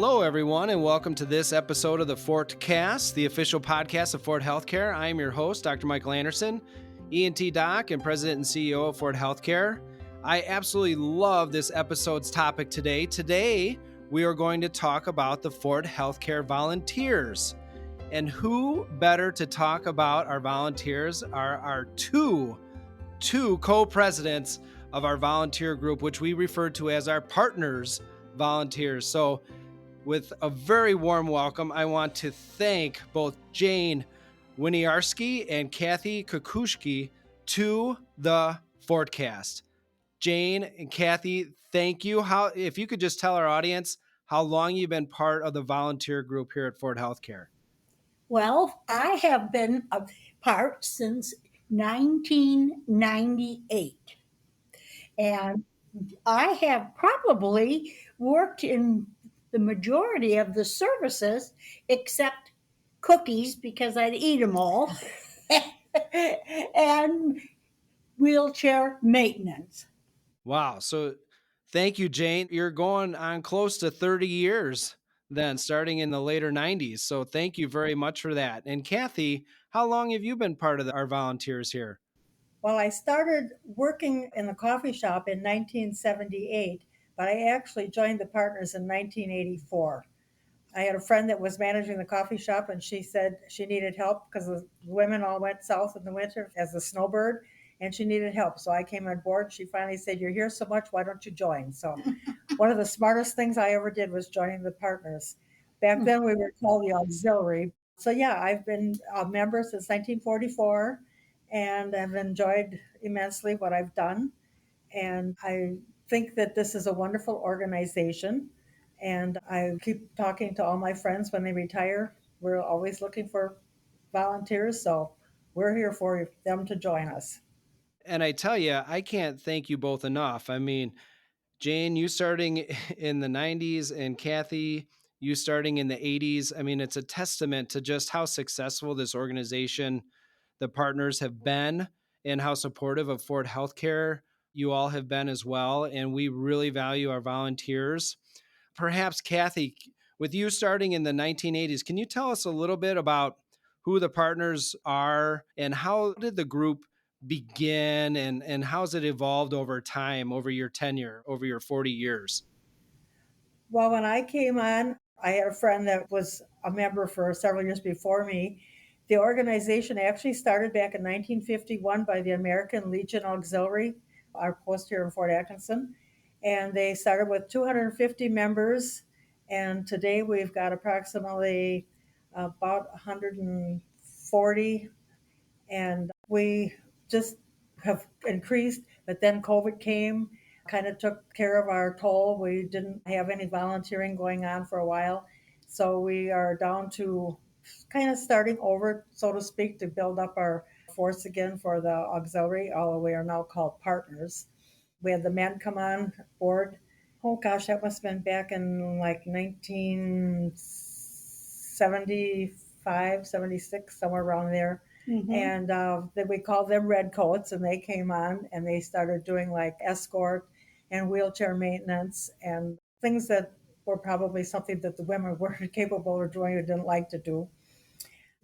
Hello, everyone, and welcome to this episode of the FortCast, the official podcast of Fort HealthCare. I am your host, Dr. Michael Anderson, ENT doc and president and CEO of Fort HealthCare. I absolutely love this episode's topic today. Today, we are going to talk about the Fort HealthCare volunteers. And who better to talk about our volunteers are our two co-presidents of our volunteer group, which we refer to as our partners volunteers. So with a very warm welcome, I want to thank both Jane Winiarski and Kathy Kakuschke to the FortCast. Jane and Kathy, thank you. If you could just tell our audience how long you've been part of the volunteer group here at Fort HealthCare. Well, I have been a part since 1998. And I have probably worked in the majority of the services except cookies because I'd eat them all and wheelchair maintenance. Wow. So thank you, Jane. You're going on close to 30 years then, starting in the later 90s. So thank you very much for that. And Kathy, how long have you been part of our volunteers here? Well, I started working in the coffee shop in 1978, but I actually joined the partners in 1984. I had a friend that was managing the coffee shop, and she said she needed help because the women all went south in the winter as a snowbird, and she needed help. So I came on board. She finally said, "You're here so much, why don't you join?" So one of the smartest things I ever did was joining the partners. Back then, we were called the auxiliary. So yeah, I've been a member since 1944 and have enjoyed immensely what I've done. And I think that this is a wonderful organization. And I keep talking to all my friends when they retire. We're always looking for volunteers, so we're here for them to join us. And I tell you, I can't thank you both enough. I mean, Jane, you starting in the 90s, and Kathy, you starting in the 80s. I mean, it's a testament to just how successful this organization, the partners, have been, and how supportive of Fort HealthCare you all have been as well. And we really value our volunteers. Perhaps, Kathy, with you starting in the 1980s, can you tell us a little bit about who the partners are and how did the group begin, and how's it evolved over time, over your tenure, over your 40 years? Well, when I came on, I had a friend that was a member for several years before me. The organization actually started back in 1951 by the American Legion Auxiliary, our post here in Fort Atkinson. And they started with 250 members. And today we've got approximately about 140. And we just have increased, but then COVID came, kind of took care of our toll. We didn't have any volunteering going on for a while. So we are down to kind of starting over, so to speak, to build up our force again for the auxiliary, although we are now called partners. We had the men come on board. Oh gosh, that must have been back in like 1975, 76, somewhere around there. Mm-hmm. And then we called them redcoats, and they came on and they started doing like escort and wheelchair maintenance and things that were probably something that the women weren't capable of doing or didn't like to do.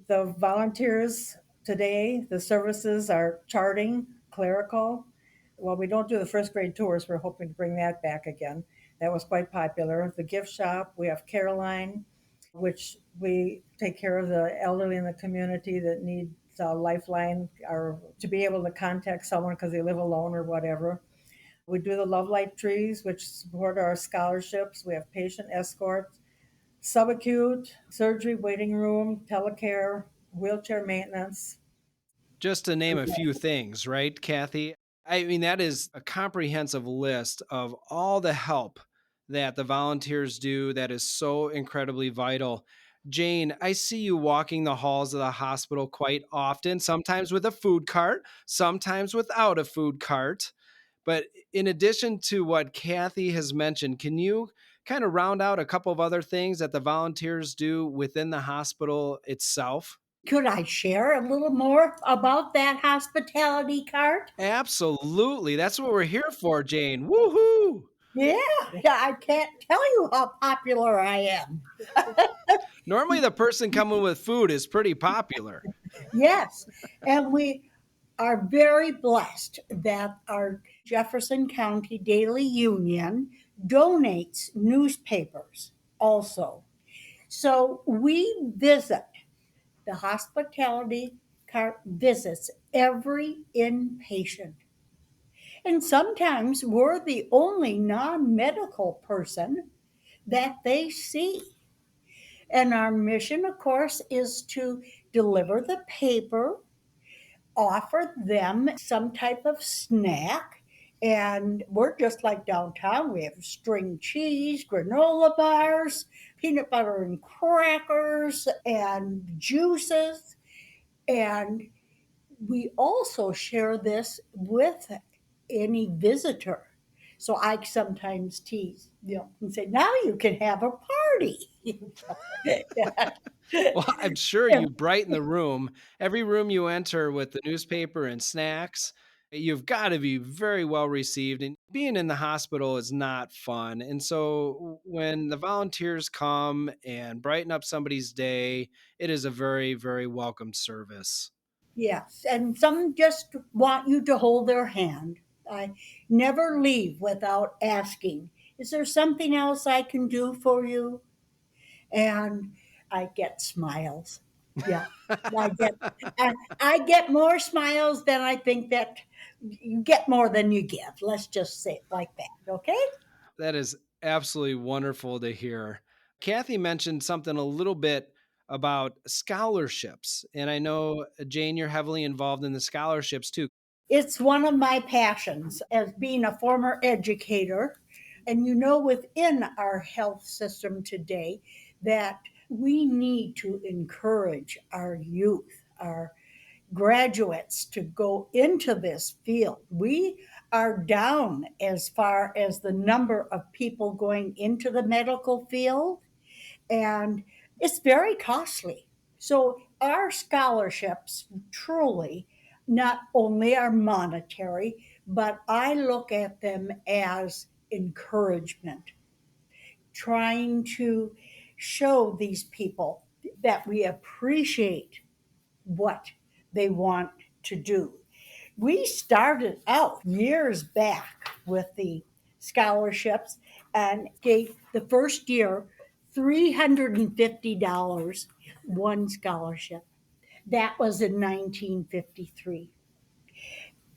The volunteers today, the services are charting, clerical. Well, we don't do the first grade tours. We're hoping to bring that back again. That was quite popular. The gift shop, we have Caroline, which we take care of the elderly in the community that need a lifeline or to be able to contact someone because they live alone or whatever. We do the Love Light Trees, which support our scholarships. We have patient escort, subacute, surgery waiting room, telecare, wheelchair maintenance. Just to name a few things, right, Kathy? I mean, that is a comprehensive list of all the help that the volunteers do that is so incredibly vital. Jane, I see you walking the halls of the hospital quite often, sometimes with a food cart, sometimes without a food cart. But in addition to what Kathy has mentioned, can you kind of round out a couple of other things that the volunteers do within the hospital itself? Could I share a little more about that hospitality cart? Absolutely. That's what we're here for, Jane. Woohoo! Yeah, yeah, I can't tell you how popular I am. Normally, the person coming with food is pretty popular. Yes, and we are very blessed that our Jefferson County Daily Union donates newspapers also. So we visit the hospitality car visits every inpatient. And sometimes we're the only non medical person that they see. And our mission, of course, is to deliver the paper, offer them some type of snack. And we're just like downtown. We have string cheese, granola bars, peanut butter and crackers, and juices. And we also share this with any visitor. So I sometimes tease, and say, now you can have a party. Well, I'm sure Yeah. you brighten the room. Every room you enter with the newspaper and snacks, you've got to be very well received. And being in the hospital is not fun. And so when the volunteers come and brighten up somebody's day, it is a very, very welcome service. Yes, and some just want you to hold their hand. I never leave without asking, is there something else I can do for you? And I get smiles. Yeah, I get I get more smiles than I think that you get more than you give. Let's just say it like that, okay? That is absolutely wonderful to hear. Kathy mentioned something a little bit about scholarships. And I know, Jane, you're heavily involved in the scholarships too. It's one of my passions as being a former educator. And within our health system today, that we need to encourage our youth, our graduates to go into this field. We are down as far as the number of people going into the medical field, and it's very costly. So our scholarships truly not only are monetary, but I look at them as encouragement, trying to show these people that we appreciate what they want to do. We started out years back with the scholarships and gave the first year $350 one scholarship. That was in 1953.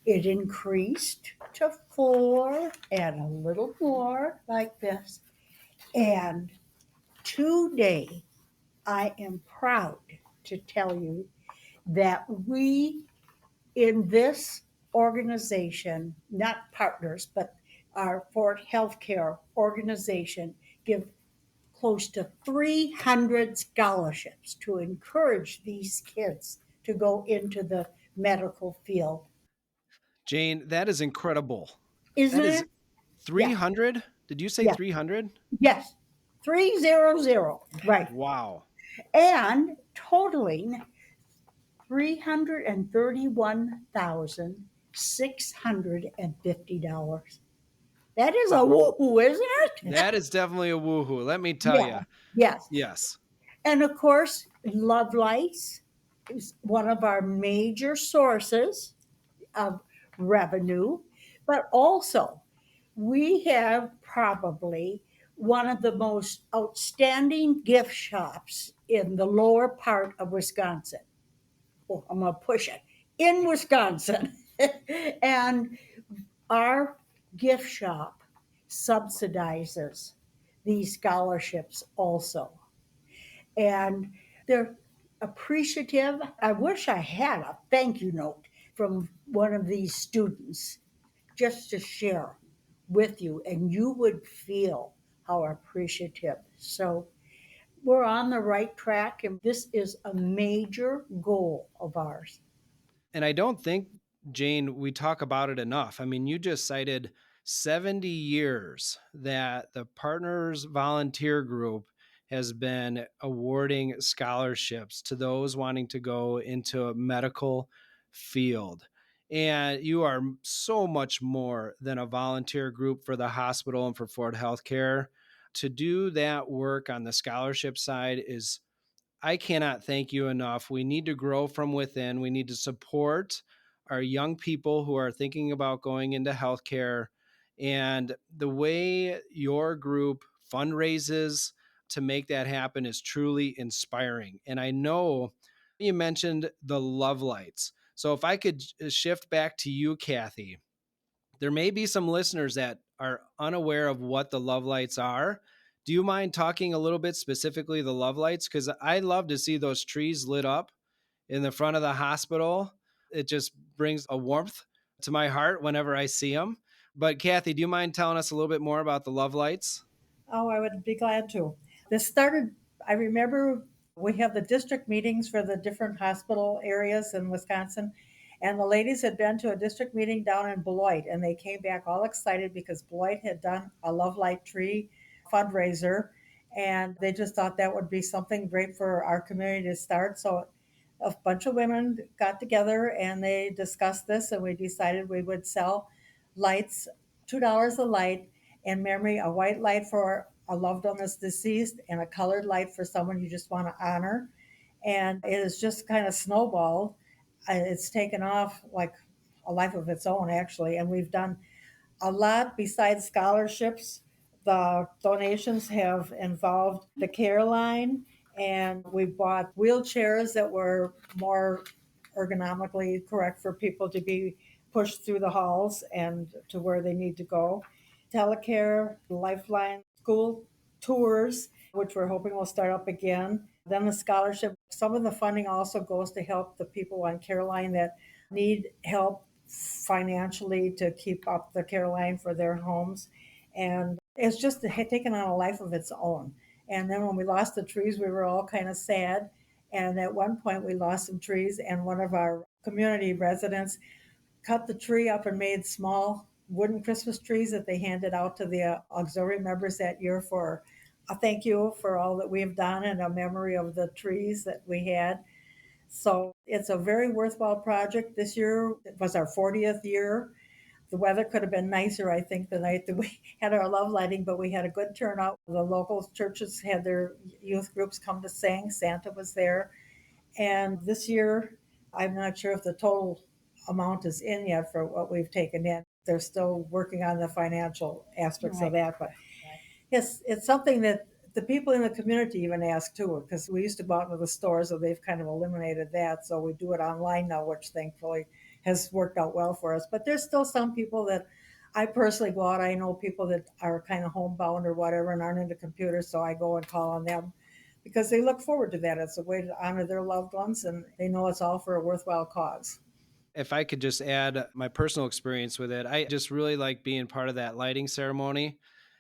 It increased to four and a little more like this. And today, I am proud to tell you that we in this organization, not partners, but our Fort Healthcare organization, give close to 300 scholarships to encourage these kids to go into the medical field. Jane, that is incredible. Isn't That is it? Yeah. 300. Did you say Yeah. 300? Yes. 300. Right. Wow. And totaling $331,650. That is a woohoo, isn't it? That is definitely a woohoo. Let me tell Yeah. you. Yes. Yes. And of course, Love Lights is one of our major sources of revenue, but also we have probably one of the most outstanding gift shops in the lower part of Wisconsin. Oh, I'm going to push it in Wisconsin. And our gift shop subsidizes these scholarships also. And they're appreciative. I wish I had a thank you note from one of these students just to share with you, and you would feel how appreciative. So we're on the right track, and this is a major goal of ours. And I don't think, Jane, we talk about it enough. I mean, you just cited 70 years that the Partners Volunteer Group has been awarding scholarships to those wanting to go into a medical field. And you are so much more than a volunteer group for the hospital and for Ford Healthcare. To do that work on the scholarship side is, I cannot thank you enough. We need to grow from within. We need to support our young people who are thinking about going into healthcare. And the way your group fundraises to make that happen is truly inspiring. And I know you mentioned the Love Lights. So if I could shift back to you, Kathy, there may be some listeners that are unaware of what the Love Lights are. Do you mind talking a little bit specifically the Love Lights? Because I love to see those trees lit up in the front of the hospital. It just brings a warmth to my heart whenever I see them. But Kathy, do you mind telling us a little bit more about the Love Lights? Oh, I would be glad to. This started, I remember we have the district meetings for the different hospital areas in Wisconsin. And the ladies had been to a district meeting down in Beloit, and they came back all excited because Beloit had done a Love Light Tree fundraiser. And they just thought that would be something great for our community to start. So a bunch of women got together and they discussed this, and we decided we would sell lights, $2 a light, in memory, a white light for a loved one that's deceased and a colored light for someone you just want to honor. And it has just kind of snowballed. It's taken off like a life of its own, actually. And we've done a lot besides scholarships. The donations have involved the care line, and we bought wheelchairs that were more ergonomically correct for people to be pushed through the halls and to where they need to go. Telecare, Lifeline, school tours, which we're hoping will start up again. Then the scholarship. Some of the funding also goes to help the people on Caroline that need help financially to keep up the Caroline for their homes. And it's just taken on a life of its own. And then when we lost the trees, we were all kind of sad. And at one point, we lost some trees, and one of our community residents cut the tree up and made small wooden Christmas trees that they handed out to the auxiliary members that year for a thank you for all that we've done and a memory of the trees that we had. So it's a very worthwhile project. This year was our 40th year. The weather could have been nicer, I think, the night that we had our love lighting, but we had a good turnout. The local churches had their youth groups come to sing. Santa was there. And this year, I'm not sure if the total amount is in yet for what we've taken in. They're still working on the financial aspects of that, but it's something that the people in the community even ask too, because we used to go out into the stores, so they've kind of eliminated that. So we do it online now, which thankfully has worked out well for us. But there's still some people that I personally go out. I know people that are kind of homebound or whatever and aren't into computers, so I go and call on them because they look forward to that. It's a way to honor their loved ones, and they know it's all for a worthwhile cause. If I could just add my personal experience with it, I just really like being part of that lighting ceremony.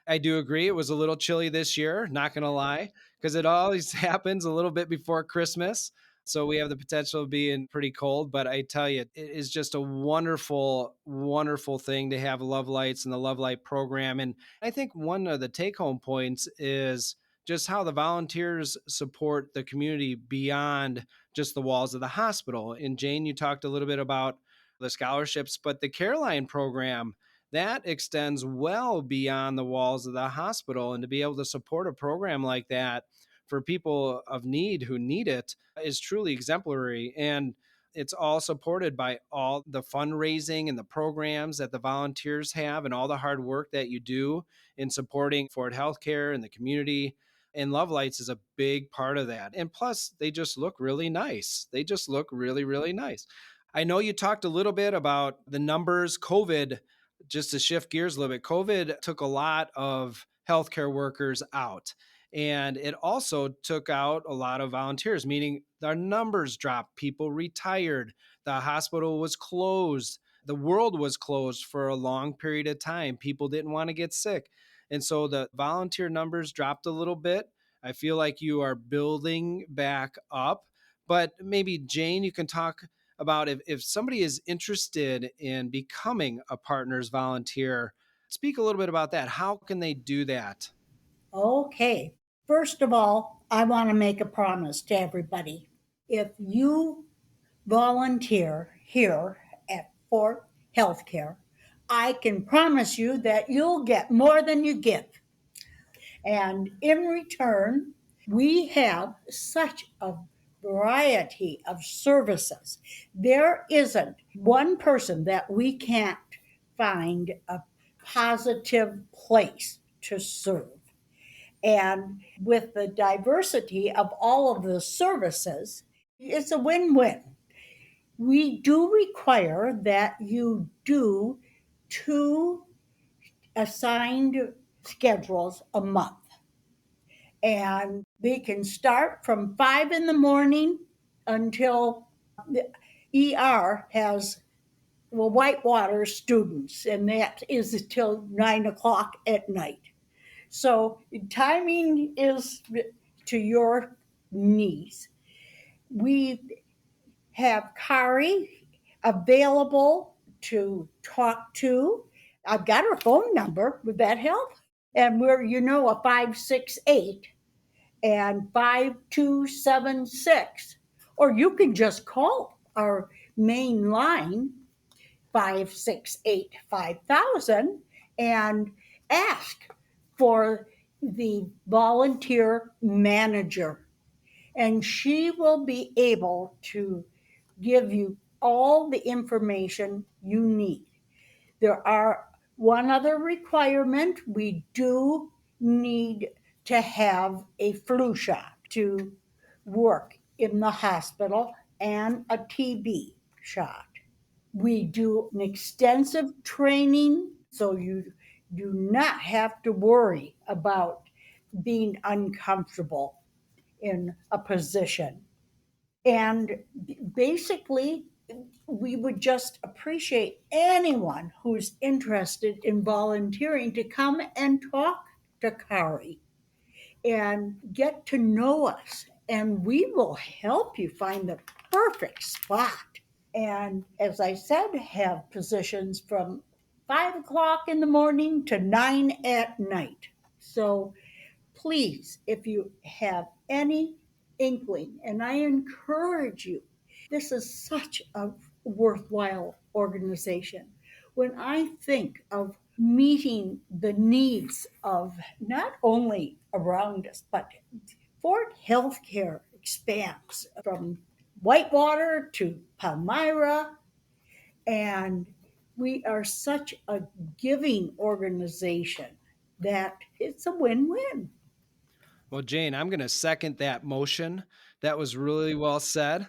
I do agree it was a little chilly this year, not going to lie, because it always happens a little bit before Christmas. So we have the potential of being pretty cold, but I tell you, it is just a wonderful, wonderful thing to have Love Lights and the Love Light program. And I think one of the take home points is just how the volunteers support the community beyond just the walls of the hospital. And Jane, you talked a little bit about the scholarships, but the Caroline program, that extends well beyond the walls of the hospital. And to be able to support a program like that for people of need who need it is truly exemplary. And it's all supported by all the fundraising and the programs that the volunteers have and all the hard work that you do in supporting Ford Healthcare and the community. And Love Lights is a big part of that. And plus, they just look really nice. They just look really, really nice. I know you talked a little bit about the numbers. COVID, just to shift gears a little bit, COVID took a lot of healthcare workers out. And it also took out a lot of volunteers, meaning our numbers dropped. People retired. The hospital was closed. The world was closed for a long period of time. People didn't want to get sick. And so the volunteer numbers dropped a little bit. I feel like you are building back up. But maybe, Jane, you can talk about if somebody is interested in becoming a partners volunteer, speak a little bit about that. How can they do that? Okay. First of all, I want to make a promise to everybody. If you volunteer here at for healthcare, I can promise you that you'll get more than you give. And in return, we have such a variety of services. There isn't one person that we can't find a positive place to serve. And with the diversity of all of the services, it's a win win. We do require that you do 2 assigned schedules a month. And they can start from 5 in the morning until the ER has whitewater students, and that is until 9 o'clock at night. So timing is to your needs. We have Kari available to talk to. I've got her phone number. Would that help? And we're, a 568 and 5276. Or you can just call our main line, 568 5000, and ask for the volunteer manager. And she will be able to give you all the information you need. There are one other requirement. We do need to have a flu shot to work in the hospital and a TB shot. We do an extensive training, so you do not have to worry about being uncomfortable in a position. And basically, we would just appreciate anyone who's interested in volunteering to come and talk to Kari and get to know us. And we will help you find the perfect spot. And as I said, have positions from 5 o'clock in the morning to 9 at night. So please, if you have any inkling, and I encourage you, this is such a worthwhile organization. When I think of meeting the needs of not only around us, but Fort Healthcare expands from Whitewater to Palmyra, and we are such a giving organization that it's a win-win. Well, Jane, I'm going to second that motion. That was really well said.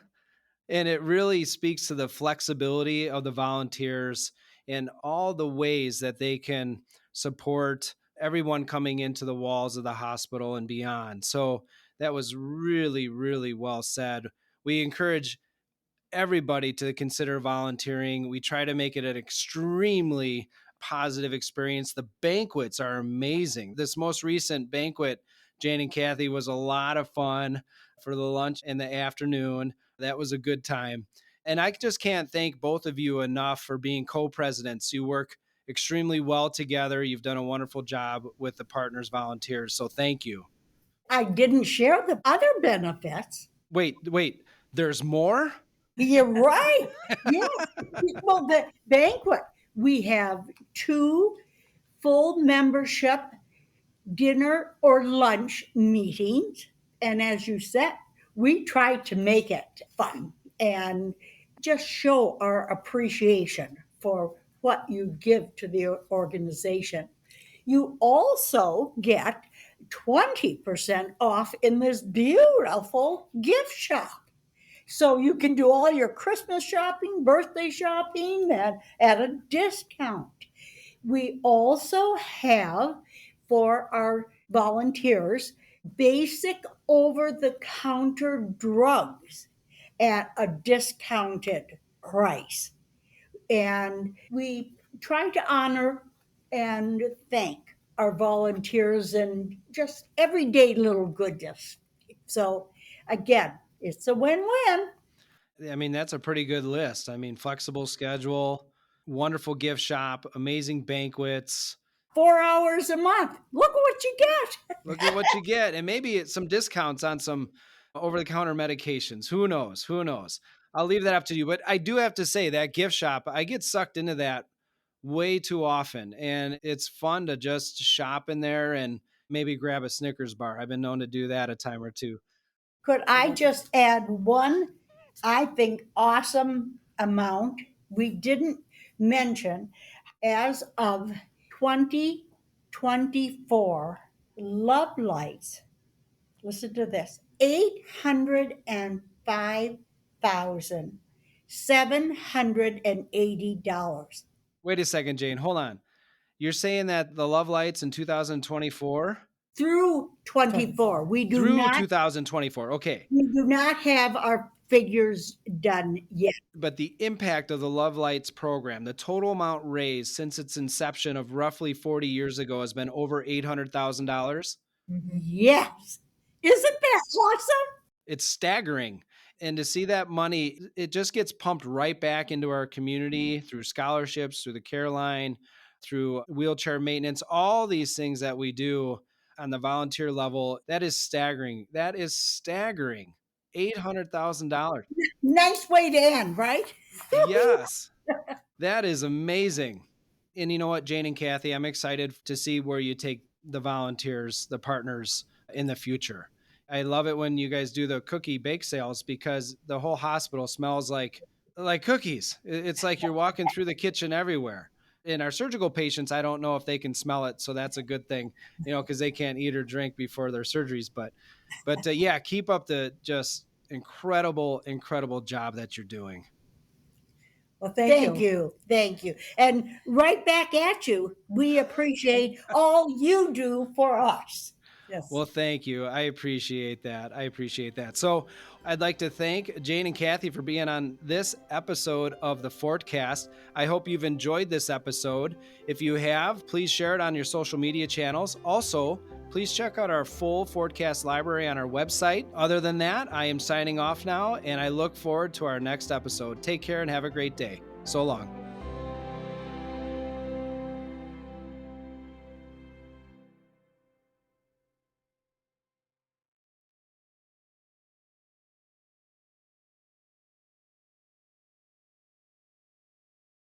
And it really speaks to the flexibility of the volunteers and all the ways that they can support everyone coming into the walls of the hospital and beyond. So that was really, really well said. We encourage everybody to consider volunteering. We try to make it an extremely positive experience. The banquets are amazing. This most recent banquet, Jane and Kathy, was a lot of fun for the lunch in the afternoon. That was a good time. And I just can't thank both of you enough for being co-presidents. You work extremely well together. You've done a wonderful job with the Partners Volunteers. So thank you. I didn't share the other benefits. Wait, there's more? You're right. Yes. Well, the banquet, we have 2 full membership dinner or lunch meetings. And as you said, we try to make it fun and just show our appreciation for what you give to the organization. You also get 20% off in this beautiful gift shop. So you can do all your Christmas shopping, birthday shopping at a discount. We also have, for our volunteers, basic over-the-counter drugs at a discounted price. And we try to honor and thank our volunteers and just everyday little goodness. So again, it's a win-win. I mean, that's a pretty good list. I mean, flexible schedule, wonderful gift shop, amazing banquets. 4 hours a month. Look what you get. Look at what you get. And maybe it's some discounts on some over-the-counter medications. Who knows? I'll leave that up to you. But I do have to say that gift shop, I get sucked into that way too often. And it's fun to just shop in there and maybe grab a Snickers bar. I've been known to do that a time or two. Could I just add one, I think, awesome amount we didn't mention? As of 2024, Love Lights, listen to this, $805,780 Wait a second, Jane. Hold on. You're saying that the Love Lights in 2024 through 24. through 2024. Okay. We do not have our figures done yet. But the impact of the Love Lights program, the total amount raised since its inception of roughly 40 years ago has been over $800,000. Yes. Isn't that awesome? It's staggering. And to see that money, it just gets pumped right back into our community through scholarships, through the care line, through wheelchair maintenance, all these things that we do on the volunteer level. That is staggering. That is staggering. $800,000. Nice way to end, right? Yes. That is amazing. And you know what, Jane and Kathy, I'm excited to see where you take the volunteers, the partners in the future. I love it when you guys do the cookie bake sales because the whole hospital smells like cookies. It's like you're walking through the kitchen everywhere. In our surgical patients, I don't know if they can smell it, so that's a good thing, because they can't eat or drink before their surgeries. But yeah, keep up the just incredible job that you're doing. Well, thank you. Thank you. And right back at you. We appreciate all you do for us. Yes. Well, thank you. I appreciate that. So I'd like to thank Jane and Kathy for being on this episode of the Fortcast. I hope you've enjoyed this episode. If you have, please share it on your social media channels. Also, please check out our full Fortcast library on our website. Other than that, I am signing off now, and I look forward to our next episode. Take care and have a great day. So long.